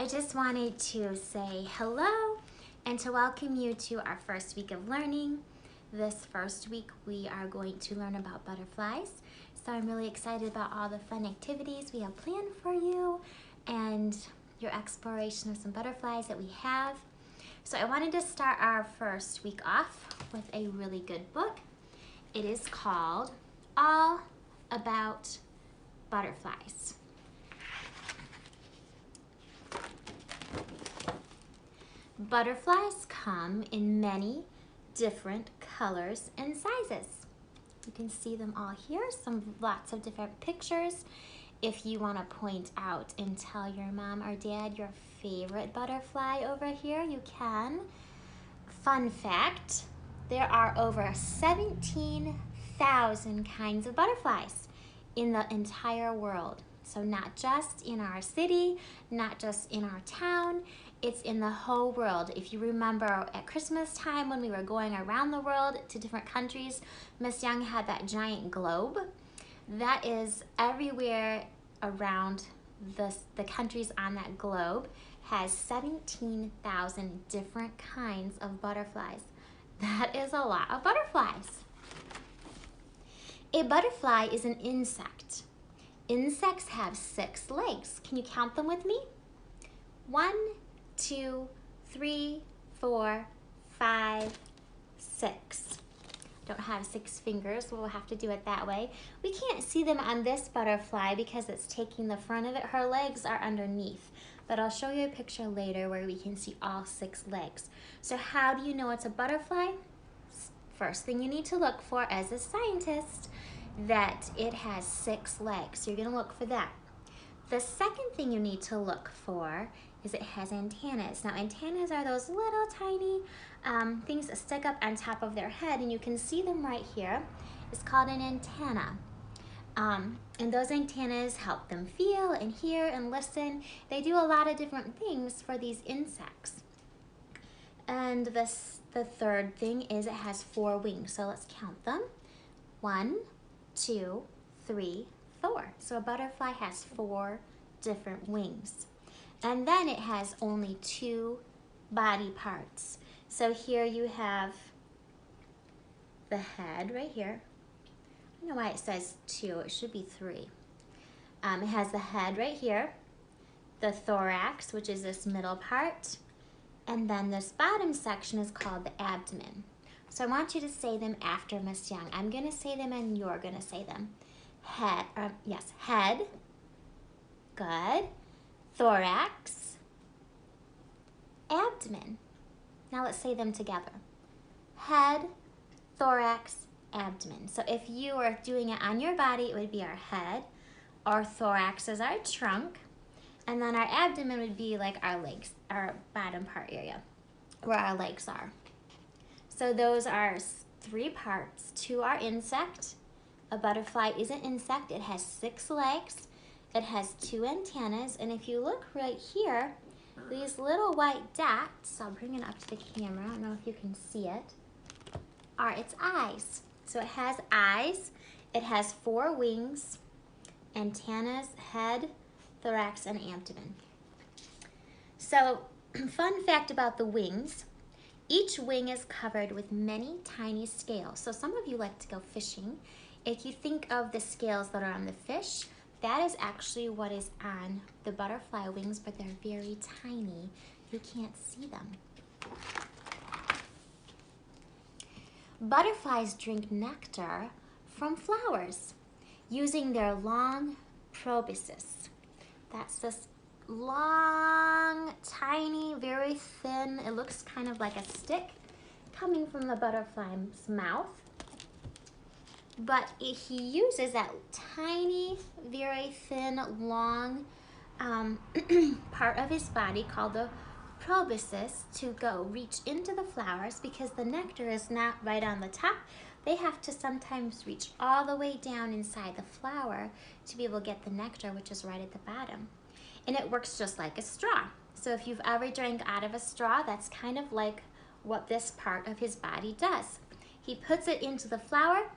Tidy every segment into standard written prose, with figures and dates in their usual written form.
I just wanted to say hello and to welcome you to our first week of learning. This first week we are going to learn about butterflies. So I'm really excited about all the fun activities we have planned for you and your exploration of some butterflies that we have. So I wanted to start our first week off with a really good book. It is called All About Butterflies. Butterflies come in many different colors and sizes. You can see them all here, lots of different pictures. If you want to point out and tell your mom or dad your favorite butterfly over here, you can. Fun fact, there are over 17,000 kinds of butterflies in the entire world. So not just in our city, not just in our town, it's in the whole world. If you remember at Christmas time when we were going around the world to different countries, Miss Young had that giant globe. That is everywhere around the countries on that globe has 17,000 different kinds of butterflies. That is a lot of butterflies. A butterfly is an insect. Insects have 6 legs. Can you count them with me? 1, 2, 3, 4, 5, 6. Don't have 6 fingers, we'll have to do it that way. We can't see them on this butterfly because it's taking the front of it. Her legs are underneath, but I'll show you a picture later where we can see all 6 legs. So how do you know it's a butterfly? First thing you need to look for as a scientist, that it has 6 legs. So you're gonna look for that. The second thing you need to look for is it has antennas. Now antennas are those little tiny things that stick up on top of their head, and you can see them right here. It's called an antenna. And those antennas help them feel and hear and listen. They do a lot of different things for these insects. And the third thing is it has 4 wings. So let's count them. 1, 2, 3, 4. So a butterfly has 4 different wings. And then it has only 2 body parts. So here you have the head right here. I don't know why it says 2, it should be 3. It has the head right here, the thorax, which is this middle part, and then this bottom section is called the abdomen. So I want you to say them after Miss Young. I'm gonna say them and you're gonna say them. Head, head, good. Thorax, abdomen. Now let's say them together. Head, thorax, abdomen. So if you were doing it on your body, it would be our head. Our thorax is our trunk. And then our abdomen would be like our legs, our bottom part area, where our legs are. So those are 3 parts to our insect. A butterfly is an insect. It has 6 legs. It has 2 antennas, and if you look right here, these little white dots, I'll bring it up to the camera, I don't know if you can see it, are its eyes. So it has eyes, it has 4 wings, antennas, head, thorax, and abdomen. So, fun fact about the wings, each wing is covered with many tiny scales. So some of you like to go fishing. If you think of the scales that are on the fish, that is actually what is on the butterfly wings, but they're very tiny. You can't see them. Butterflies drink nectar from flowers using their long proboscis. That's this long, tiny, very thin, it looks kind of like a stick coming from the butterfly's mouth. But he uses that tiny, very thin, long part of his body called the proboscis to go reach into the flowers, because the nectar is not right on the top. They have to sometimes reach all the way down inside the flower to be able to get the nectar, which is right at the bottom. And it works just like a straw. So if you've ever drank out of a straw, that's kind of like what this part of his body does. He puts it into the flower,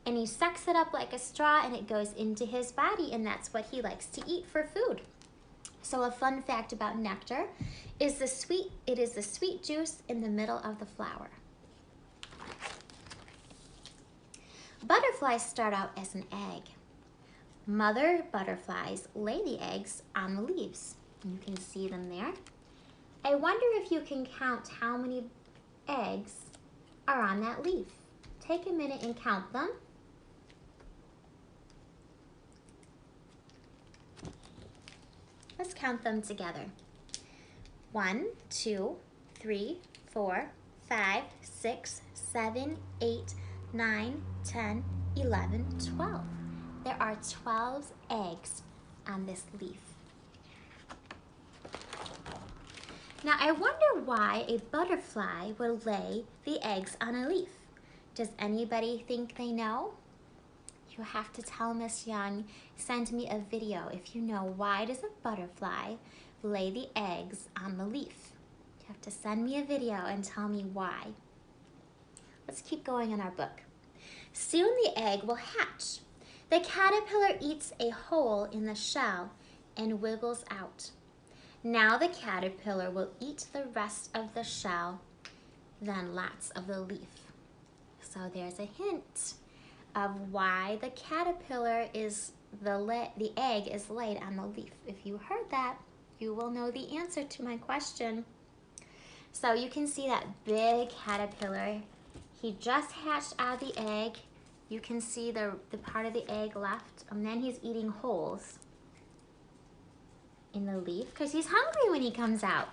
and he sucks it up like a straw, and it goes into his body, and that's what he likes to eat for food. So a fun fact about nectar is it is the sweet juice in the middle of the flower. Butterflies start out as an egg. Mother butterflies lay the eggs on the leaves. You can see them there. I wonder if you can count how many eggs are on that leaf. Take a minute and count them. Let's count them together. 1, 2, 3, 4, 5, 6, 7, 8, 9, 10, 11, 12. There are 12 eggs on this leaf. Now I wonder why a butterfly would lay the eggs on a leaf. Does anybody think they know? You have to tell Miss Young, send me a video if you know why does a butterfly lay the eggs on the leaf. You have to send me a video and tell me why. Let's keep going in our book. Soon the egg will hatch. The caterpillar eats a hole in the shell and wiggles out. Now the caterpillar will eat the rest of the shell, then lots of the leaf. So there's a hint of why the caterpillar is the egg is laid on the leaf. If you heard that, you will know the answer to my question. So you can see that big caterpillar. He just hatched out of the egg. You can see the part of the egg left, and then he's eating holes in the leaf because he's hungry when he comes out.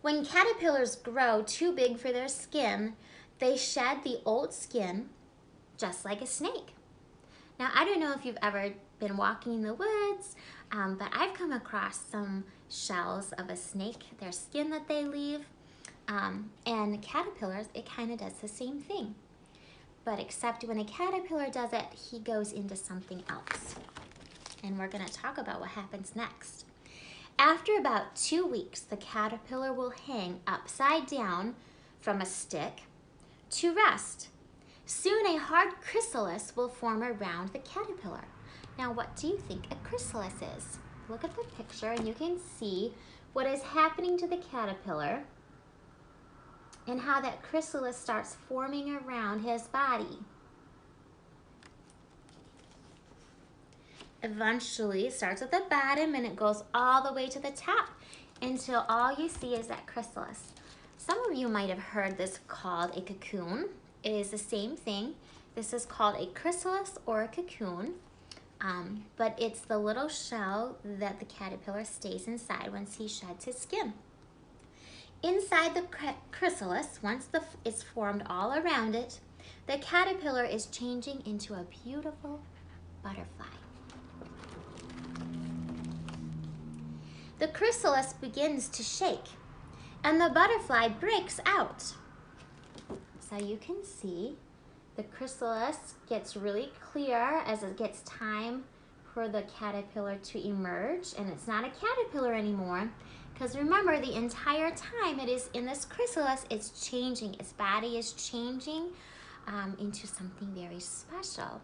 When caterpillars grow too big for their skin, they shed the old skin just like a snake. Now, I don't know if you've ever been walking in the woods, but I've come across some shells of a snake, their skin that they leave, and caterpillars, it kind of does the same thing. But except when a caterpillar does it, he goes into something else. And we're going to talk about what happens next. After about 2 weeks, the caterpillar will hang upside down from a stick to rest. Soon a hard chrysalis will form around the caterpillar. Now, what do you think a chrysalis is? Look at the picture and you can see what is happening to the caterpillar and how that chrysalis starts forming around his body. Eventually, it starts at the bottom and it goes all the way to the top until all you see is that chrysalis. Some of you might have heard this called a cocoon. It is the same thing. This is called a chrysalis or a cocoon, but it's the little shell that the caterpillar stays inside once he sheds his skin. Inside the chrysalis, once it's formed all around it, the caterpillar is changing into a beautiful butterfly. The chrysalis begins to shake and the butterfly breaks out. So you can see the chrysalis gets really clear as it gets time for the caterpillar to emerge, and it's not a caterpillar anymore because remember, the entire time it is in this chrysalis, it's changing. Its body is changing into something very special,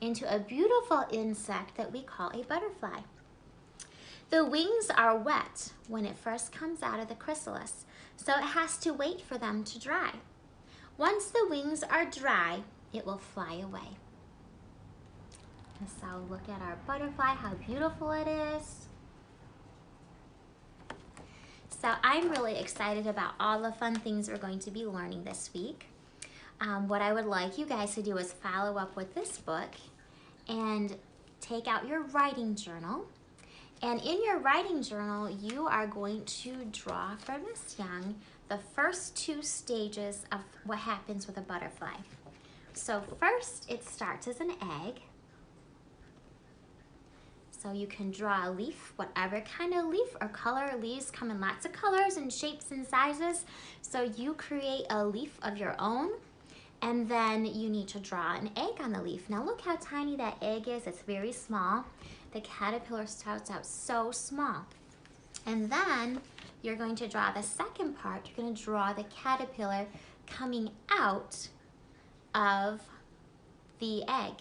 into a beautiful insect that we call a butterfly. The wings are wet when it first comes out of the chrysalis, so it has to wait for them to dry. Once the wings are dry, it will fly away. So look at our butterfly, how beautiful it is. So I'm really excited about all the fun things we're going to be learning this week. What I would like you guys to do is follow up with this book and take out your writing journal. And in your writing journal, you are going to draw for Miss Young the first 2 stages of what happens with a butterfly. So first, it starts as an egg. So you can draw a leaf, whatever kind of leaf or color. Leaves come in lots of colors and shapes and sizes. So you create a leaf of your own, and then you need to draw an egg on the leaf. Now look how tiny that egg is. It's very small. The caterpillar starts out so small. And then you're going to draw the second part. You're going to draw the caterpillar coming out of the egg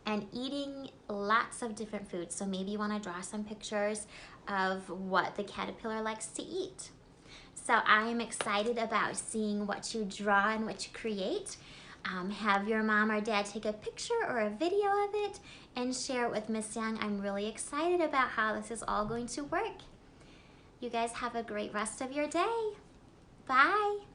and eating lots of different foods. So maybe you want to draw some pictures of what the caterpillar likes to eat. So I am excited about seeing what you draw and what you create. Have your mom or dad take a picture or a video of it and share it with Miss Young. I'm really excited about how this is all going to work. You guys have a great rest of your day. Bye.